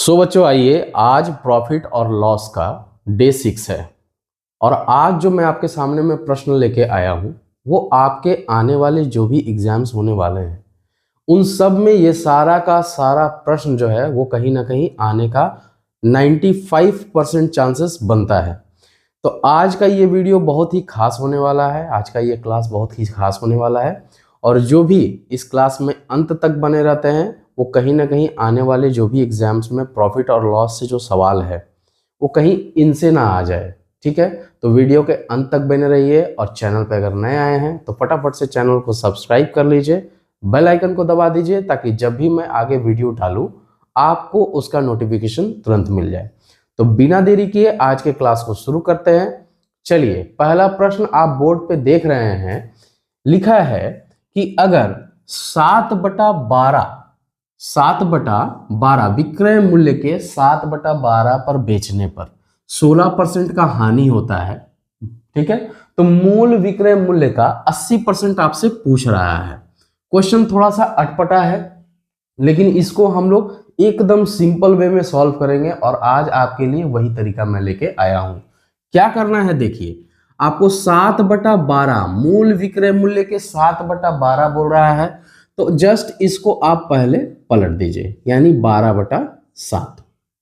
सो बच्चों आइए, आज प्रॉफिट और लॉस का डे 6 है और आज जो मैं आपके सामने में प्रश्न लेके आया हूं वो आपके आने वाले जो भी एग्जाम्स होने वाले हैं उन सब में ये सारा का सारा प्रश्न जो है वो कहीं ना कहीं आने का 95% चांसेस बनता है। तो आज का ये वीडियो बहुत ही खास होने वाला है, आज का ये क्लास बहुत ही खास होने वाला है और जो भी इस क्लास में अंत तक बने रहते हैं वो कहीं ना कहीं आने वाले जो भी एग्जाम्स में प्रॉफिट और लॉस से जो सवाल है वो कहीं इनसे ना आ जाए। ठीक है, तो वीडियो के अंत तक बने रहिए और चैनल पर अगर नए आए हैं तो फटाफट से चैनल को सब्सक्राइब कर लीजिए, बेल आइकन को दबा दीजिए ताकि जब भी मैं आगे वीडियो डालूं आपको उसका नोटिफिकेशन तुरंत मिल जाए। तो बिना देरी किए आज के क्लास को शुरू करते हैं। चलिए, पहला प्रश्न आप बोर्ड पे देख रहे हैं, लिखा है कि अगर 7/12 विक्रय मूल्य के 7/12 पर बेचने पर 16% का हानि होता है, ठीक है, तो मूल विक्रय मूल्य का 80% आपसे पूछ रहा है। क्वेश्चन थोड़ा सा अटपटा है लेकिन इसको हम लोग एकदम सिंपल वे में सॉल्व करेंगे और आज आपके लिए वही तरीका मैं लेके आया हूं। क्या करना है देखिए, आपको 7/12 मूल विक्रय मूल्य के 7/12 बोल रहा है तो जस्ट इसको आप पहले पलट दीजिए यानी 12/7।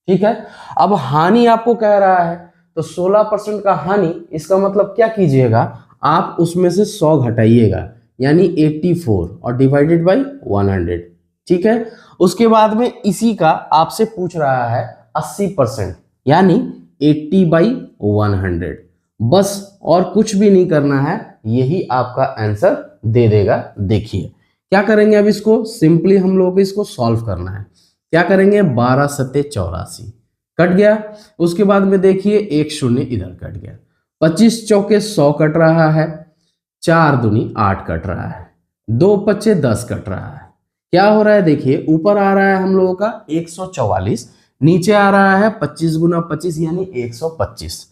ठीक है, अब हानि आपको कह रहा है तो 16% का हानि, इसका मतलब क्या कीजिएगा, आप उसमें से 100 घटाइएगा यानी 84 और डिवाइडेड बाई 100। ठीक है, उसके बाद में इसी का आपसे पूछ रहा है 80% यानी 80/100। बस और कुछ भी नहीं करना है, यही आपका आंसर दे देगा। देखिए क्या करेंगे, अब इसको सिंपली हम लोगों को इसको सॉल्व करना है। क्या करेंगे, 12 सत्ते 84 कट गया, उसके बाद में देखिए एक शून्य इधर कट गया, 25 चौके 100 कट रहा है, 4 दूनी 8 कट रहा है, 2 पच्चे 10 कट रहा है। क्या हो रहा है देखिए, ऊपर आ रहा है हम लोगों का 144, नीचे आ रहा है 25 गुना 25 यानी 125।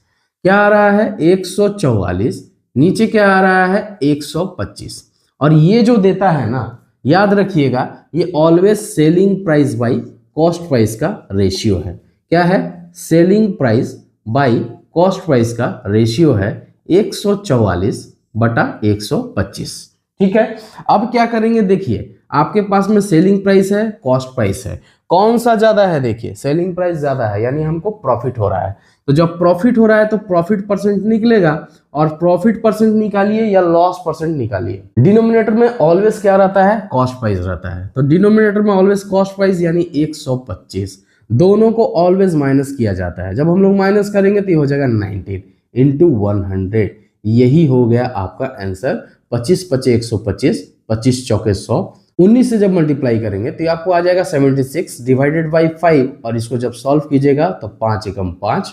क्या आ रहा है 144, नीचे क्या आ रहा है 125। और ये जो देता है ना, याद रखिएगा ये always selling price by cost price का रेशियो है। क्या है, selling price by cost price का रेशियो है 144/125। ठीक है, अब क्या करेंगे देखिए, आपके पास में सेलिंग प्राइस है, कॉस्ट प्राइस है, कौन सा ज्यादा है, देखिए सेलिंग प्राइस ज्यादा है यानी हमको प्रॉफिट हो रहा है। तो जब प्रॉफिट हो रहा है तो प्रॉफिट परसेंट निकलेगा और प्रॉफिट परसेंट निकालिए या लॉस परसेंट निकालिए। डिनोमिनेटर में ऑलवेज क्या रहता है, कॉस्ट प्राइस रहता है, तो डिनोमिनेटर में ऑलवेज कॉस्ट प्राइस यानी 125। दोनों को ऑलवेज माइनस किया जाता है, जब हम लोग माइनस करेंगे तो ये हो जाएगा 19 इंटू 100। यही हो गया आपका आंसर। 25 पचे 125, 25 चौके 100, 19 से जब मल्टीप्लाई करेंगे तो आपको आ जाएगा 76 डिवाइडेड बाई 5 और इसको जब सॉल्व कीजिएगा तो 5 एकम 5,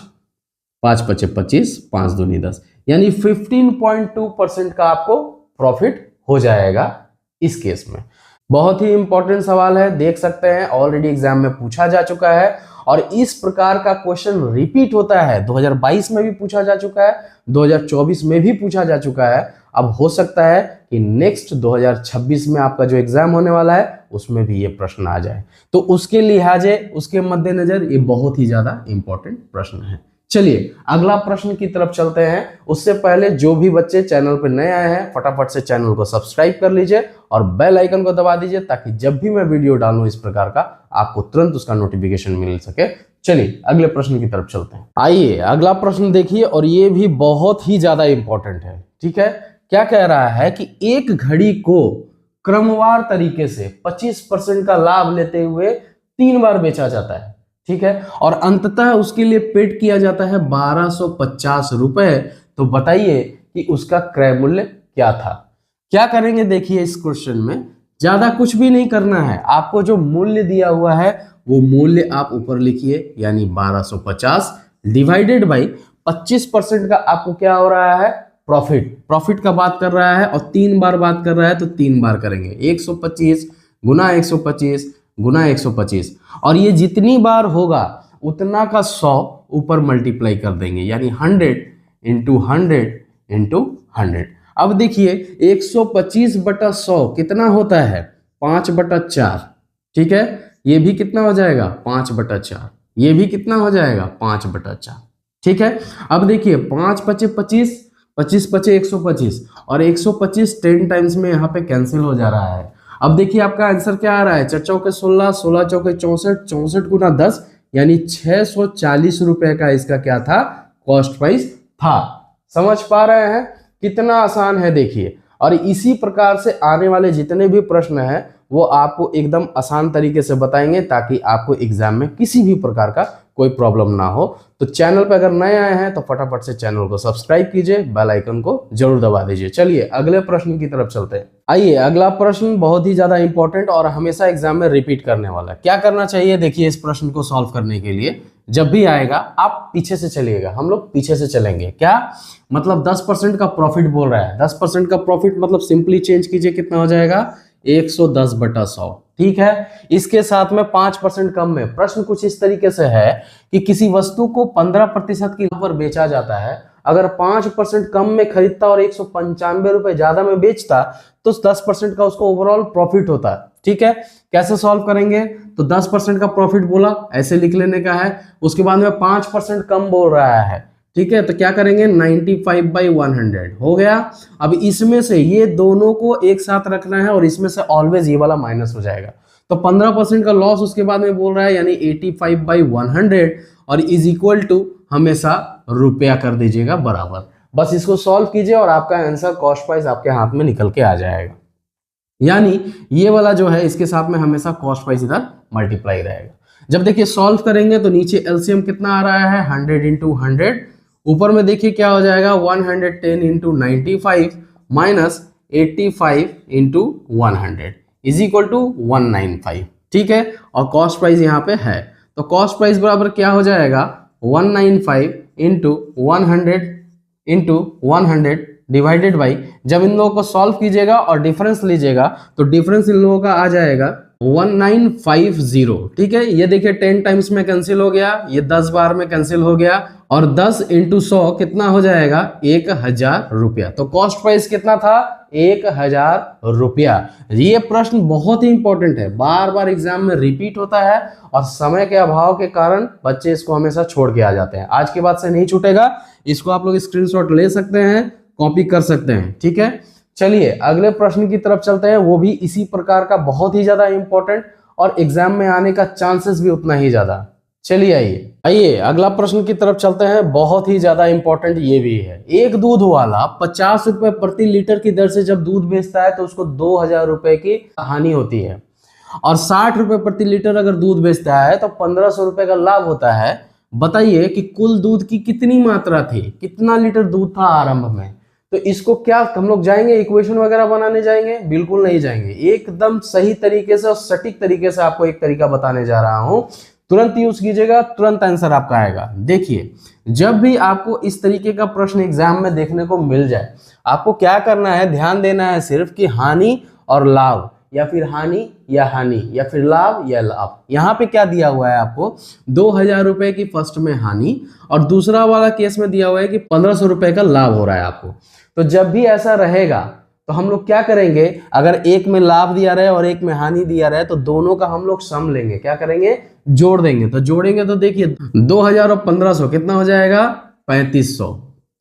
5 पचे 25, 5 दूनी 10 यानी 15.2% का आपको प्रॉफिट हो जाएगा इस केस में। बहुत ही इंपॉर्टेंट सवाल है, देख सकते हैं ऑलरेडी एग्जाम में पूछा जा चुका है और इस प्रकार का क्वेश्चन रिपीट होता है। 2022 में भी पूछा जा चुका है, 2024 में भी पूछा जा चुका है। अब हो सकता है कि नेक्स्ट 2026 में आपका जो एग्जाम होने वाला है उसमें भी ये प्रश्न आ जाए, तो उसके लिहाजे उसके मद्देनजर ये बहुत ही ज्यादा इंपॉर्टेंट प्रश्न है। चलिए अगला प्रश्न की तरफ चलते हैं। उससे पहले जो भी बच्चे चैनल पर नए आए हैं फटाफट से चैनल को सब्सक्राइब कर लीजिए और बेल आइकन को दबा दीजिए ताकि जब भी मैं वीडियो डालूं इस प्रकार का आपको तुरंत उसका नोटिफिकेशन मिल सके। चलिए अगले प्रश्न की तरफ चलते हैं। आइए अगला प्रश्न देखिए और ये भी बहुत ही ज्यादा इंपॉर्टेंट है। ठीक है, क्या कह रहा है कि एक घड़ी को क्रमवार तरीके से 25% का लाभ लेते हुए 3 बार बेचा जाता है। ठीक है, और अंततः उसके लिए पेड किया जाता है 1250 रुपए। तो बताइए कि उसका क्रय मूल्य क्या था। क्या करेंगे देखिए, इस क्वेश्चन में ज्यादा कुछ भी नहीं करना है, आपको जो मूल्य दिया हुआ है वो मूल्य आप ऊपर लिखिए यानी 1250 डिवाइडेड बाई 25% का आपको क्या हो रहा है, प्रॉफिट का बात कर रहा है और 3 बार बात कर रहा है तो 3 बार करेंगे, 125 गुना 125 गुना 125 और ये जितनी बार होगा उतना का 100 ऊपर मल्टीप्लाई कर देंगे यानी 100 इंटू 100 इंटू 100। अब देखिए 125/100 कितना होता है, 5/4। ठीक है, ये भी कितना हो जाएगा 5/4 ये भी कितना हो जाएगा 5/4। ठीक है, अब देखिए 5 पचे 25, 25 पचे 125 और 125 10 टाइम्स में यहाँ पे कैंसिल हो जा रहा है। अब देखिए आपका आंसर क्या आ रहा है, 4 चौके 16, 16 चौके 64, 64 गुना 10 यानी 640 रुपए का इसका क्या था, कॉस्ट प्राइस था। समझ पा रहे हैं कितना आसान है देखिए। और इसी प्रकार से आने वाले जितने भी प्रश्न हैं वो आपको एकदम आसान तरीके से बताएंगे ताकि आपको एग्जाम में किसी भी प्रकार का कोई प्रॉब्लम ना हो। तो चैनल पर अगर नए आए हैं तो फटाफट से चैनल को सब्सक्राइब कीजिए, बेल आइकन को जरूर दबा दीजिए। चलिए अगले प्रश्न की तरफ चलते हैं। आइए अगला प्रश्न बहुत ही ज्यादा इंपॉर्टेंट और हमेशा एग्जाम में रिपीट करने वाला है। क्या करना चाहिए देखिए, इस प्रश्न को सॉल्व करने के लिए जब भी आएगा आप पीछे से चलिएगा, हम लोग पीछे से चलेंगे। क्या मतलब 10% का प्रॉफिट बोल रहा है, 10% का प्रॉफिट मतलब सिंपली चेंज कीजिए, कितना हो जाएगा 110/100। ठीक है, इसके साथ में 5% कम में प्रश्न कुछ इस तरीके से है कि किसी वस्तु को 15% की पर बेचा जाता है, अगर 5% कम में खरीदता और 195 रुपए ज्यादा में बेचता तो 10% का उसको ओवरऑल प्रॉफिट होता है। ठीक है, कैसे सॉल्व करेंगे, तो 10% का प्रॉफिट बोला ऐसे लिख लेने का है, उसके बाद में 5% कम बोल रहा है। ठीक है, तो क्या करेंगे 95/100 हो गया। अब इसमें से ये दोनों को एक साथ रखना है और इसमें से ऑलवेज ये वाला माइनस हो जाएगा, तो 15% का लॉस उसके बाद में बोल रहा है यानी 85/100 और इज इक्वल टू हमेशा रुपया कर दीजिएगा बराबर। बस इसको सॉल्व कीजिए और आपका आंसर कॉस्ट प्राइस आपके हाथ में निकल के आ जाएगा। यानी ये वाला जो है इसके साथ में हमेशा कॉस्ट प्राइस इधर मल्टीप्लाई रहेगा। जब देखिए सॉल्व करेंगे तो नीचे एलसीएम कितना आ रहा है 100 × 100, ऊपर में देखिए क्या हो जाएगा 110 × 95 माइनस 85 × 100 इज इक्वल टू 195। ठीक है, और कॉस्ट प्राइस यहाँ पे है तो कॉस्ट प्राइस बराबर क्या हो जाएगा 195 × 100 × 100 डिवाइडेड बाई, जब इन लोगों को सॉल्व कीजिएगा और डिफरेंस लीजिएगा तो डिफरेंस इन लोगों का आ जाएगा 1950। ठीक है, ये देखिए 10 टाइम्स में कैंसिल हो गया, ये 10 बार में कैंसिल हो गया और 10 × 100 कितना हो जाएगा 1000 रुपया। तो कॉस्ट प्राइस कितना था 1000 रुपया। ये प्रश्न बहुत ही इंपॉर्टेंट है, बार बार एग्जाम में रिपीट होता है और समय के अभाव के कारण बच्चे इसको हमेशा छोड़ के आ जाते हैं। आज के बाद से नहीं छूटेगा, इसको आप लोग स्क्रीनशॉट ले सकते हैं, कॉपी कर सकते हैं। ठीक है, चलिए अगले प्रश्न की तरफ चलते हैं, वो भी इसी प्रकार का बहुत ही ज्यादा इंपॉर्टेंट और एग्जाम में आने का चांसेस भी उतना ही ज्यादा। चलिए आइए अगला प्रश्न की तरफ चलते हैं, बहुत ही ज्यादा इंपॉर्टेंट ये भी है। एक दूध वाला 50 रुपए प्रति लीटर की दर से जब दूध बेचता है तो उसको 2000 रुपए की हानि होती है, और 60 रुपए प्रति लीटर अगर दूध बेचता है तो 1500 रुपए का लाभ होता है। बताइए कि कुल दूध की कितनी मात्रा थी, कितना लीटर दूध था आरंभ में। तो इसको क्या हम लोग जाएंगे इक्वेशन वगैरह बनाने जाएंगे, बिल्कुल नहीं जाएंगे। एकदम सही तरीके से और सटीक तरीके से आपको एक तरीका बताने जा रहा हूं, तुरंत यूज कीजिएगा, तुरंत आंसर आपका आएगा। देखिए जब भी आपको इस तरीके का प्रश्न एग्जाम में देखने को मिल जाए, आपको क्या करना है, ध्यान देना है सिर्फ कि हानि और लाभ, या फिर हानि या फिर लाभ या लाभ। यहाँ पे क्या दिया हुआ है आपको 2000 रुपए की फर्स्ट में हानि और दूसरा वाला केस में दिया हुआ है कि 1500 रुपए का लाभ हो रहा है आपको। तो जब भी ऐसा रहेगा तो हम लोग क्या करेंगे, अगर एक में लाभ दिया रहे और एक में हानि दिया रहे तो दोनों का हम लोग सम लेंगे, क्या करेंगे जोड़ देंगे। तो जोड़ेंगे तो देखिए 2000 और 1500 कितना हो जाएगा 3500।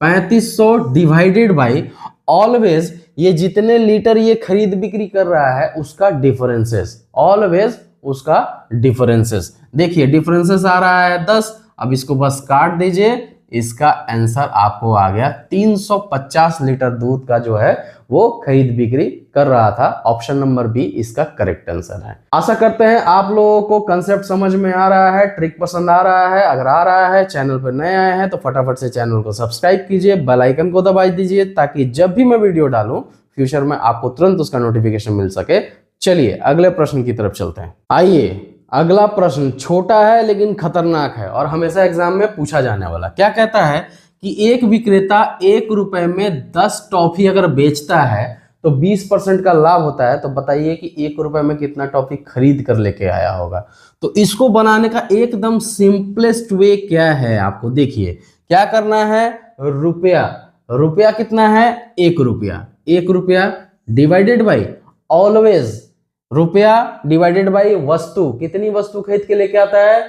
3500 डिवाइडेड बाई ऑलवेज ये जितने लीटर ये खरीद बिक्री कर रहा है उसका डिफरेंसेस, ऑलवेज उसका डिफरेंसेस। देखिए डिफरेंसेस आ रहा है 10, अब इसको बस काट दीजिए, इसका आंसर आपको आ गया 350 लीटर दूध का जो है वो खरीद बिक्री कर रहा था। ऑप्शन नंबर बी इसका करेक्ट आंसर है। आशा करते हैं आप लोगों को कंसेप्ट समझ में आ रहा है, ट्रिक पसंद आ रहा है। अगर आ रहा है, चैनल पर नए आए हैं तो फटाफट से चैनल को सब्सक्राइब कीजिए, बेल आइकन को दबा दीजिए ताकि जब भी मैं वीडियो डालूं फ्यूचर में आपको तुरंत उसका नोटिफिकेशन मिल सके। चलिए अगले प्रश्न की तरफ चलते हैं। आइए अगला प्रश्न छोटा है लेकिन खतरनाक है और हमेशा एग्जाम में पूछा जाने वाला। क्या कहता है कि एक विक्रेता 1 रुपए में 10 टॉफी अगर बेचता है तो 20% का लाभ होता है। तो बताइए कि 1 रुपए में कितना टॉफी खरीद कर लेके आया होगा। तो इसको बनाने का एकदम सिंपलेस्ट वे क्या है, आपको देखिए क्या करना है, रुपया कितना है 1 रुपया, 1 रुपया डिवाइडेड बाई ऑलवेज रुपया डिवाइडेड बाई वस्तु, कितनी वस्तु खरीद के लेके आता है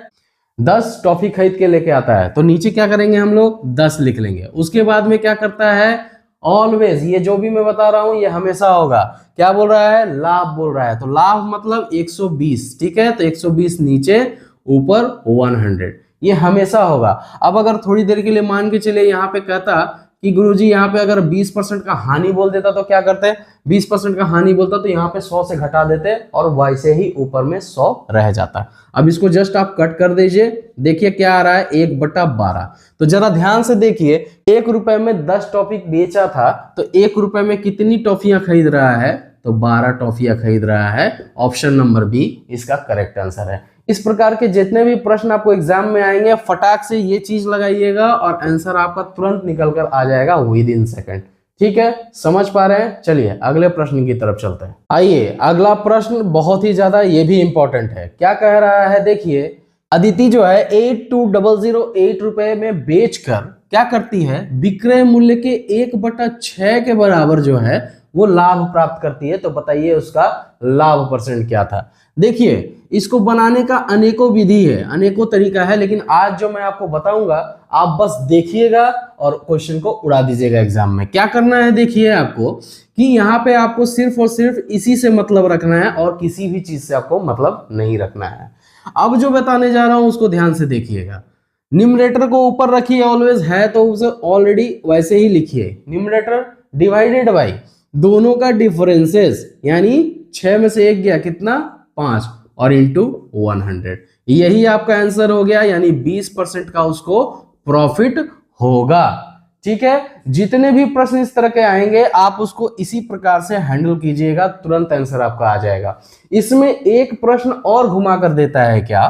10 टॉफी खरीद के लेके आता है तो नीचे क्या करेंगे हम लोग 10 लिख लेंगे। उसके बाद में क्या करता है ऑलवेज, ये जो भी मैं बता रहा हूं ये हमेशा होगा। क्या बोल रहा है लाभ बोल रहा है, तो लाभ मतलब 120, ठीक है, तो 120 नीचे ऊपर 100, ये हमेशा होगा। अब अगर थोड़ी देर के लिए मान के चले यहाँ पे कहता कि गुरुजी यहाँ पे अगर 20% का हानि बोल देता तो क्या करते, 20% का हानि बोलता तो यहाँ पे 100 से घटा देते और वैसे ही ऊपर में 100 रह जाता। अब इसको जस्ट आप कट कर दीजिए, देखिए क्या आ रहा है 1/12। तो जरा ध्यान से देखिए, 1 रुपए में 10 टॉफी बेचा था तो 1 रुपए में कितनी टॉफियां खरीद रहा है, तो 12 टॉफियां खरीद रहा है। ऑप्शन नंबर बी इसका करेक्ट आंसर है। इस प्रकार के जितने भी प्रश्न आपको एग्जाम में आएंगे फटाक से ये चीज लगाइएगा और आंसर आपका तुरंत निकल कर आ जाएगा विद इन सेकंड। ठीक है, समझ पा रहे हैं? चलिए अगले प्रश्न की तरफ चलते हैं। आइए अगला प्रश्न बहुत ही ज्यादा ये भी इंपॉर्टेंट है। क्या कह रहा है देखिए, अदिति जो है 82,008 रुपए में बेचकर क्या करती है, विक्रय मूल्य के 1/6 के बराबर जो है वो लाभ प्राप्त करती है। तो बताइए उसका लाभ परसेंट क्या था। देखिए इसको बनाने का अनेकों विधि है, अनेकों तरीका है, लेकिन आज जो मैं आपको बताऊंगा आप बस देखिएगा और क्वेश्चन को उड़ा दीजिएगा एग्जाम में। क्या करना है देखिए आपको कि यहाँ पे आपको सिर्फ और सिर्फ इसी से मतलब रखना है और किसी भी चीज से आपको मतलब नहीं रखना है। अब जो बताने जा रहा हूं उसको ध्यान से देखिएगा। न्यूमरेटर को ऊपर रखिए, ऑलवेज है तो उसे ऑलरेडी वैसे ही लिखिए। न्यूमरेटर डिवाइडेड बाई दोनों का डिफरेंसेस, यानी 6 में से 1 गया कितना 5 और इंटू 100, यही आपका आंसर हो गया। यानी 20% का उसको प्रॉफिट होगा। ठीक है, जितने भी प्रश्न इस तरह के आएंगे आप उसको इसी प्रकार से हैंडल कीजिएगा, तुरंत आंसर आपका आ जाएगा। इसमें एक प्रश्न और घुमा कर देता है क्या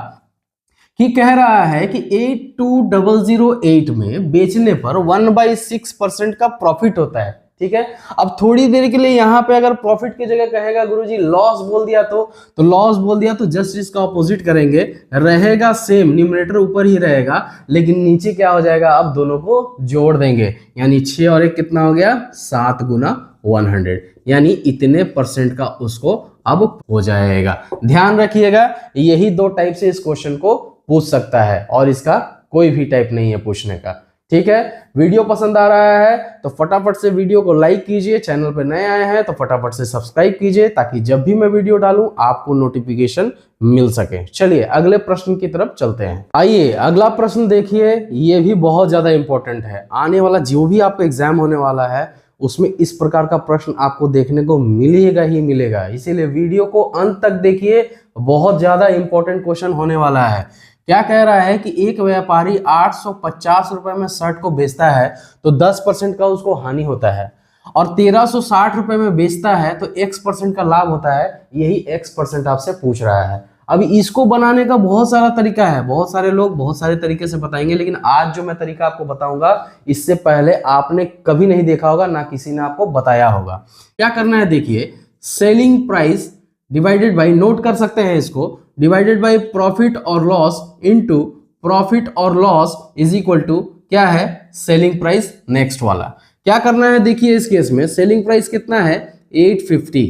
कि कह रहा है कि 82,008 में बेचने पर 1/6% का प्रॉफिट होता है। ठीक है, अब थोड़ी देर के लिए यहां पे अगर प्रॉफिट की जगह कहेगा गुरुजी लॉस बोल दिया तो लॉस बोल दिया तो जस्ट इसका ऑपोजिट करेंगे, रहेगा सेम, न्यूमरेटर ऊपर ही रहेगा लेकिन नीचे क्या हो जाएगा, अब दोनों को जोड़ देंगे, यानी 6 और 1 कितना हो गया 7 गुना 100, यानी इतने परसेंट का उसको अब हो जाएगा। ध्यान रखिएगा यही 2 टाइप से इस क्वेश्चन को पूछ सकता है और इसका कोई भी टाइप नहीं है पूछने का। ठीक है, वीडियो पसंद आ रहा है तो फटाफट से वीडियो को लाइक कीजिए, चैनल पर नए आए हैं तो फटाफट से सब्सक्राइब कीजिए ताकि जब भी मैं वीडियो डालूं आपको नोटिफिकेशन मिल सके। चलिए अगले प्रश्न की तरफ चलते हैं। आइए अगला प्रश्न देखिए, ये भी बहुत ज्यादा इंपॉर्टेंट है। आने वाला जो भी आपका एग्जाम होने वाला है उसमें इस प्रकार का प्रश्न आपको देखने को मिलेगा ही मिलेगा, इसीलिए वीडियो को अंत तक देखिए, बहुत ज्यादा इंपॉर्टेंट क्वेश्चन होने वाला है। क्या कह रहा है कि एक व्यापारी 850 रुपए में शर्ट को बेचता है तो 10% का उसको हानि होता है, और 1360 रुपए में बेचता है तो x% का लाभ होता है। यही x% आपसे पूछ रहा है। अभी इसको बनाने का बहुत सारा तरीका है, बहुत सारे लोग बहुत सारे तरीके से बताएंगे, लेकिन आज जो मैं तरीका आपको बताऊंगा इससे पहले आपने कभी नहीं देखा होगा, ना किसी ने आपको बताया होगा। क्या करना है देखिए, selling price divided by, note कर सकते हैं इसको, डिवाइडेड बाई प्रॉफिट और लॉस इनटू प्रॉफिट और लॉस इज इक्वल टू क्या है सेलिंग प्राइस नेक्स्ट वाला। क्या करना है देखिए, इस केस में सेलिंग प्राइस कितना है 850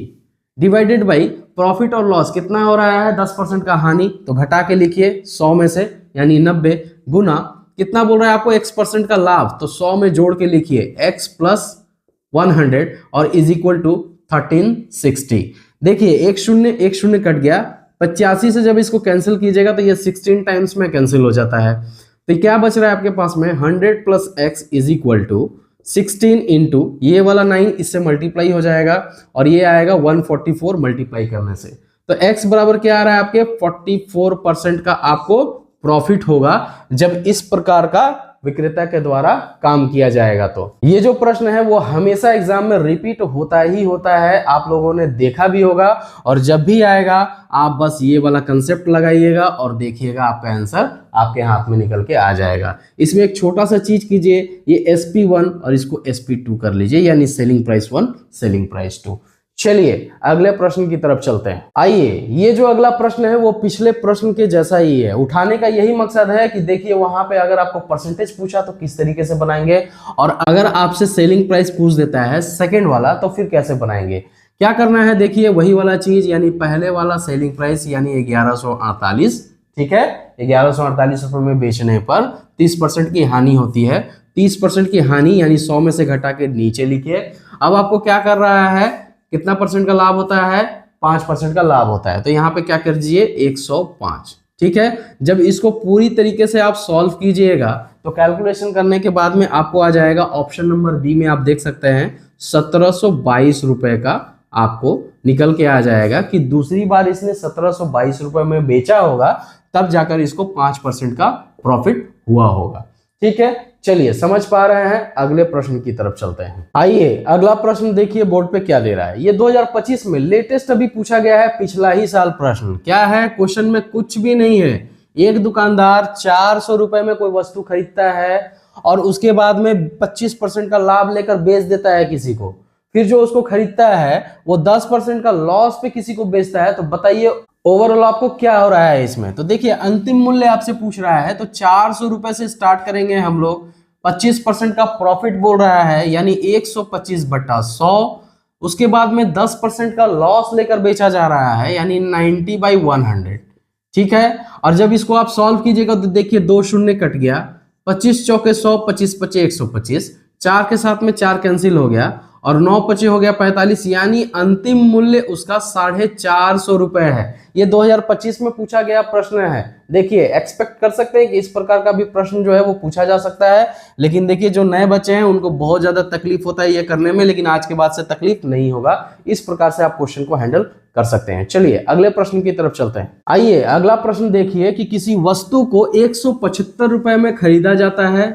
डिवाइडेड बाई प्रॉफिट और लॉस कितना हो रहा है 10% का हानि, तो घटा के लिखिए 100 में से यानी 90 गुना कितना बोल रहा है आपको x% का लाभ, तो 100 में जोड़ के लिखिए x प्लस 100 और इज इक्वल टू 1360। देखिए एक शून्य कट गया, 85 से जब इसको कैंसिल कीजिएगा तो ये 16 टाइम्स में कैंसिल हो जाता है। तो क्या बच रहा है आपके पास में 100 plus x is equal to 16 into ये वाला 9 इससे मल्टीप्लाई हो जाएगा और ये आएगा 144 मल्टीप्लाई करने से। तो x बराबर क्या आ रहा है आपके 44% का आपको प्रॉफिट होगा जब इस प्रकार का विक्रेता के द्वारा काम किया जाएगा। तो ये जो प्रश्न है वो हमेशा एग्जाम में रिपीट होता ही होता है, आप लोगों ने देखा भी होगा, और जब भी आएगा आप बस ये वाला कंसेप्ट लगाइएगा और देखिएगा आपका आंसर आपके हाथ में निकल के आ जाएगा। इसमें एक छोटा सा चीज कीजिए, ये SP1 और इसको SP2 कर लीजिए, यानी सेलिंग प्राइस 1 सेलिंग प्राइस 2। चलिए अगले प्रश्न की तरफ चलते हैं। आइए ये जो अगला प्रश्न है वो पिछले प्रश्न के जैसा ही है। उठाने का यही मकसद है कि देखिए वहां पे अगर आपको परसेंटेज पूछा तो किस तरीके से बनाएंगे, और अगर आपसे सेलिंग प्राइस पूछ देता है सेकंड वाला तो फिर कैसे बनाएंगे। क्या करना है देखिए, वही वाला चीज, यानी पहले वाला सेलिंग प्राइस यानी 1148, ठीक है, 1148 रुपये में बेचने पर 30% की हानि होती है। 30% की हानि यानी 100 में से घटा के नीचे लिखिए। अब आपको क्या कर रहा है, कितना परसेंट का लाभ होता है, 5% का लाभ होता है। तो यहाँ पे क्या कर दीजिए 105। ठीक है, जब इसको पूरी तरीके से आप सॉल्व कीजिएगा तो कैलकुलेशन करने के बाद में आपको आ जाएगा ऑप्शन नंबर बी में, आप देख सकते हैं 1722 रुपए का आपको निकल के आ जाएगा कि दूसरी बार इसने 1722 रुपए में बेचा होगा, तब जाकर इसको 5% का प्रॉफिट हुआ होगा। ठीक है, चलिए समझ पा रहे हैं, अगले प्रश्न की तरफ चलते हैं। आइए अगला प्रश्न देखिए बोर्ड पे क्या दे रहा है। ये 2025 में लेटेस्ट अभी पूछा गया है, पिछला ही साल प्रश्न। क्या है क्वेश्चन में, कुछ भी नहीं है। एक दुकानदार 400 रुपए में कोई वस्तु खरीदता है और उसके बाद में 25% का लाभ लेकर बेच देता है किसी को, फिर जो उसको खरीदता है वो 10% का लॉस पे किसी को बेचता है। तो बताइए ओवरऑल आपको क्या हो रहा है इसमें। तो देखिए अंतिम मूल्य आपसे पूछ रहा है, तो 400 रुपए से स्टार्ट करेंगे हम लोग। 25% का प्रॉफिट बोल रहा है यानी 125/100। उसके बाद में 10% का लॉस लेकर बेचा जा रहा है यानी 90/100। ठीक है, और जब इसको आप सॉल्व कीजिएगा तो देखिए 2 शून्य कट गया, 25 चौके 100, 25 पचे 125, 4 के साथ में 4 कैंसिल हो गया और 9 पचे हो गया 45, यानी अंतिम मूल्य उसका 450 रुपए है। ये 2025 में पूछा गया प्रश्न है। देखिए एक्सपेक्ट कर सकते हैं कि इस प्रकार का भी प्रश्न जो है वो पूछा जा सकता है, लेकिन देखिए जो नए बच्चे हैं उनको बहुत ज्यादा तकलीफ होता है ये करने में, लेकिन आज के बाद से तकलीफ नहीं होगा। इस प्रकार से आप क्वेश्चन को हैंडल कर सकते हैं। चलिए अगले प्रश्न की तरफ चलते हैं। आइए अगला प्रश्न देखिए कि किसी वस्तु को 175 रुपए में खरीदा जाता है,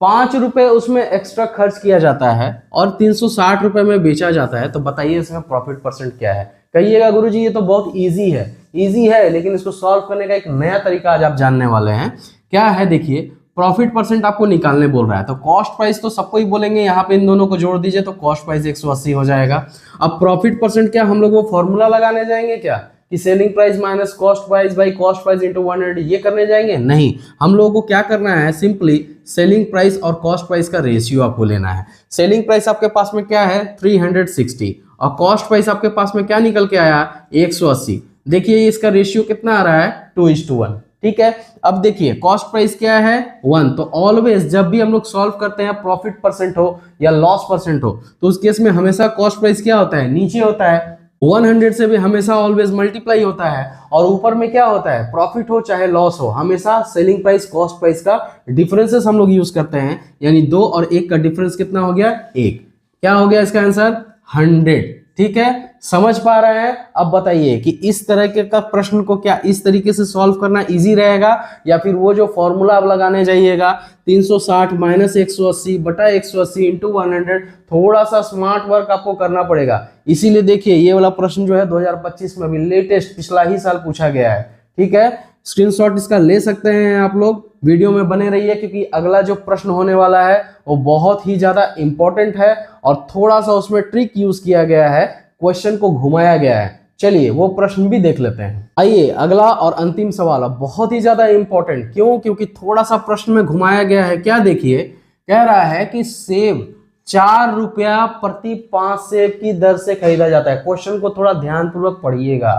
5 रुपए उसमें एक्स्ट्रा खर्च किया जाता है और 360 रुपए में बेचा जाता है। तो बताइए इसमें प्रॉफिट परसेंट क्या है। कहिएगा गुरुजी ये तो बहुत इजी है। इजी है, लेकिन इसको सॉल्व करने का एक नया तरीका आज आप जानने वाले हैं। क्या है देखिए, प्रॉफिट परसेंट आपको निकालने बोल रहा है। तो कॉस्ट प्राइस तो सबको ही बोलेंगे, यहाँ पे इन दोनों को जोड़ दीजिए तो कॉस्ट प्राइस 180 हो जाएगा। अब प्रॉफिट परसेंट क्या हम लोग वो फॉर्मूला लगाने जाएंगे क्या कि selling price minus cost price by cost price into 100, ये करने जाएंगे? नहीं, हम लोगों को क्या करना है, सिंपली सेलिंग प्राइस और कॉस्ट प्राइस का रेशियो आपको लेना है। सेलिंग प्राइस आपके पास में क्या है 360 और कॉस्ट प्राइस आपके पास में क्या निकल के आया 180। देखिए इसका रेशियो कितना आ रहा है 2:1। ठीक है, अब देखिए कॉस्ट प्राइस क्या है 1। तो ऑलवेज जब भी हम लोग सॉल्व करते हैं प्रॉफिट परसेंट हो या लॉस परसेंट हो, तो उस केस में हमेशा कॉस्ट प्राइस क्या होता है, नीचे होता है। 100 से भी हमेशा ऑलवेज मल्टीप्लाई होता है और ऊपर में क्या होता है, प्रॉफिट हो चाहे लॉस हो, हमेशा सेलिंग प्राइस कॉस्ट प्राइस का डिफरेंसेस हम लोग यूज करते हैं। यानी 2 और 1 का डिफरेंस कितना हो गया 1। क्या हो गया इसका आंसर 100। ठीक है, समझ पा रहे हैं। अब बताइए कि इस तरह के का प्रश्न को क्या इस तरीके से सॉल्व करना इजी रहेगा या फिर वो जो फॉर्मूला आप लगाने जाइएगा 360 माइनस 180 बटा 180 इंटू 100, थोड़ा सा स्मार्ट वर्क आपको करना पड़ेगा। इसीलिए देखिए ये वाला प्रश्न जो है 2025 में अभी लेटेस्ट पिछला ही साल पूछा गया है। ठीक है, स्क्रीनशॉट इसका ले सकते हैं आप लोग, वीडियो में बने रहिए क्योंकि अगला जो प्रश्न होने वाला है वो बहुत ही ज्यादा इंपॉर्टेंट है और थोड़ा सा उसमें ट्रिक यूज किया गया है, क्वेश्चन को घुमाया गया है। चलिए वो प्रश्न भी देख लेते हैं। आइए अगला और अंतिम सवाल, बहुत ही ज्यादा इंपॉर्टेंट। क्यों? क्योंकि थोड़ा सा प्रश्न में घुमाया गया है। क्या देखिए, कह रहा है कि सेब 4 रुपया प्रति 5 सेब की दर से खरीदा जाता है। क्वेश्चन को थोड़ा ध्यानपूर्वक पढ़िएगा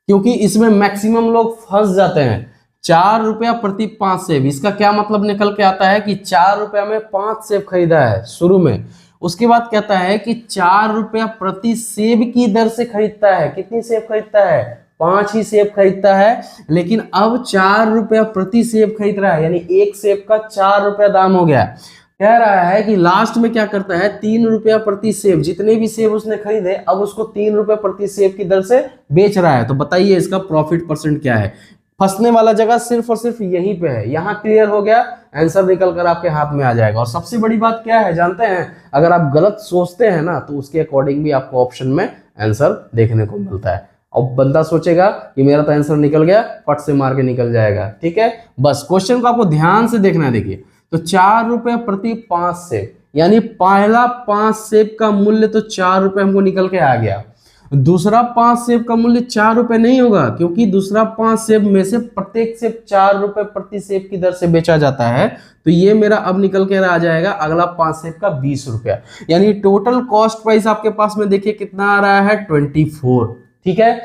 क्योंकि इसमें मैक्सिमम लोग फंस जाते हैं। 4 रुपया प्रति 5 सेब, इसका क्या मतलब निकल के आता है कि 4 रुपया में 5 सेब खरीदा है शुरू में। उसके बाद कहता है कि 4 रुपया प्रति सेब की दर से खरीदता है। कितनी सेब खरीदता है? 5 ही सेब खरीदता है, लेकिन अब 4 रुपया प्रति सेब खरीद रहा है, यानी एक सेब का 4 रुपया दाम हो गया। कह रहा है कि लास्ट में क्या करता है 3 रुपया प्रति सेब, जितने भी सेब उसने खरीदे अब उसको 3 रुपया प्रति सेब की दर से बेच रहा है। तो बताइए इसका प्रॉफिट परसेंट क्या है। फंसने वाला जगह सिर्फ और सिर्फ यहीं पे है। यहाँ क्लियर हो गया, आंसर निकल कर आपके हाथ में आ जाएगा। और सबसे बड़ी बात क्या है जानते हैं, अगर आप गलत सोचते हैं ना तो उसके अकॉर्डिंग भी आपको ऑप्शन में आंसर देखने को मिलता है। अब बंदा सोचेगा कि मेरा तो आंसर निकल गया, फट से मार के निकल जाएगा। ठीक है, बस क्वेश्चन को आपको ध्यान से देखना है। देखिए तो 4 रुपये प्रति 5 सेब, यानी पहला 5 सेब का मूल्य तो 4 रुपये हमको निकल के आ गया। दूसरा 5 सेब का मूल्य 4 रुपये नहीं होगा क्योंकि दूसरा 5 सेब में से प्रत्येक सेब 4 रुपये प्रति सेब की दर से बेचा जाता है। तो ये मेरा अब निकल के आ जाएगा अगला 5 सेब का 20 रुपया, यानी टोटल कॉस्ट प्राइस आपके पास में देखिए कितना आ रहा है 24। ठीक है,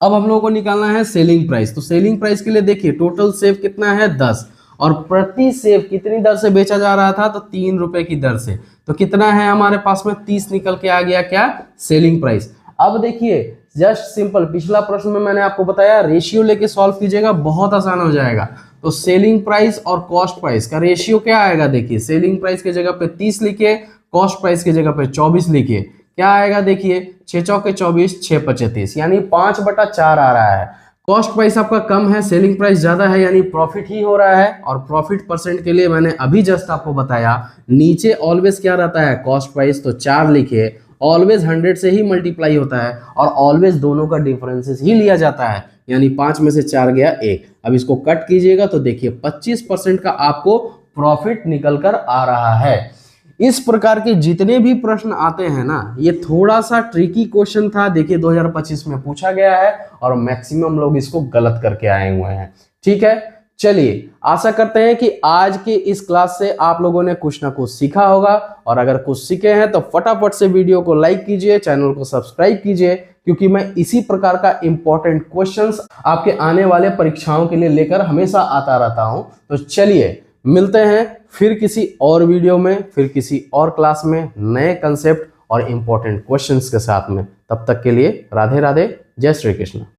अब हम लोगों को निकालना है सेलिंग प्राइस। तो सेलिंग प्राइस के लिए देखिए टोटल सेव कितना है 10, और प्रति सेव कितनी दर से बेचा जा रहा था, तो 3 रुपए की दर से। तो कितना है हमारे पास में 30 निकल के आ गया क्या, सेलिंग प्राइस। अब देखिए जस्ट सिंपल, पिछला प्रश्न में मैंने आपको बताया रेशियो लेके सॉल्व कीजिएगा, बहुत आसान हो जाएगा। तो सेलिंग प्राइस और कॉस्ट प्राइस का रेशियो क्या आएगा, देखिए सेलिंग प्राइस की जगह पे 30 लिखिए, कॉस्ट प्राइस की जगह पे 24 लिखिए, क्या आएगा देखिए 6 चौके 24, 6 पचे 30, यानी 5/4 आ रहा है। कॉस्ट प्राइस आपका कम है, सेलिंग प्राइस ज्यादा है, यानी प्रॉफिट ही हो रहा है। और प्रॉफिट परसेंट के लिए मैंने अभी जस्ट आपको बताया, नीचे ऑलवेज क्या रहता है कॉस्ट प्राइस, तो 4 लिखिए, ऑलवेज 100 से ही मल्टीप्लाई होता है, और ऑलवेज दोनों का डिफरेंसेस ही लिया जाता है, यानी 5 में से 4 गया 1। अब इसको कट कीजिएगा तो देखिए 25% का आपको प्रॉफिट निकल कर आ रहा है। इस प्रकार के जितने भी प्रश्न आते हैं ना, ये थोड़ा सा ट्रिकी क्वेश्चन था, देखिए 2025 में पूछा गया है और मैक्सिमम लोग इसको गलत करके आए हुए हैं। ठीक है, चलिए आशा करते हैं कि आज के इस क्लास से आप लोगों ने कुछ ना कुछ सीखा होगा, और अगर कुछ सीखे हैं तो फटाफट से वीडियो को लाइक कीजिए, चैनल को सब्सक्राइब कीजिए, क्योंकि मैं इसी प्रकार का इंपॉर्टेंट क्वेश्चंस आपके आने वाले परीक्षाओं के लिए लेकर हमेशा आता रहता हूं। तो चलिए मिलते हैं फिर किसी और वीडियो में, फिर किसी और क्लास में, नए कंसेप्ट और इंपॉर्टेंट क्वेश्चंस के साथ में। तब तक के लिए राधे राधे, जय श्री कृष्ण।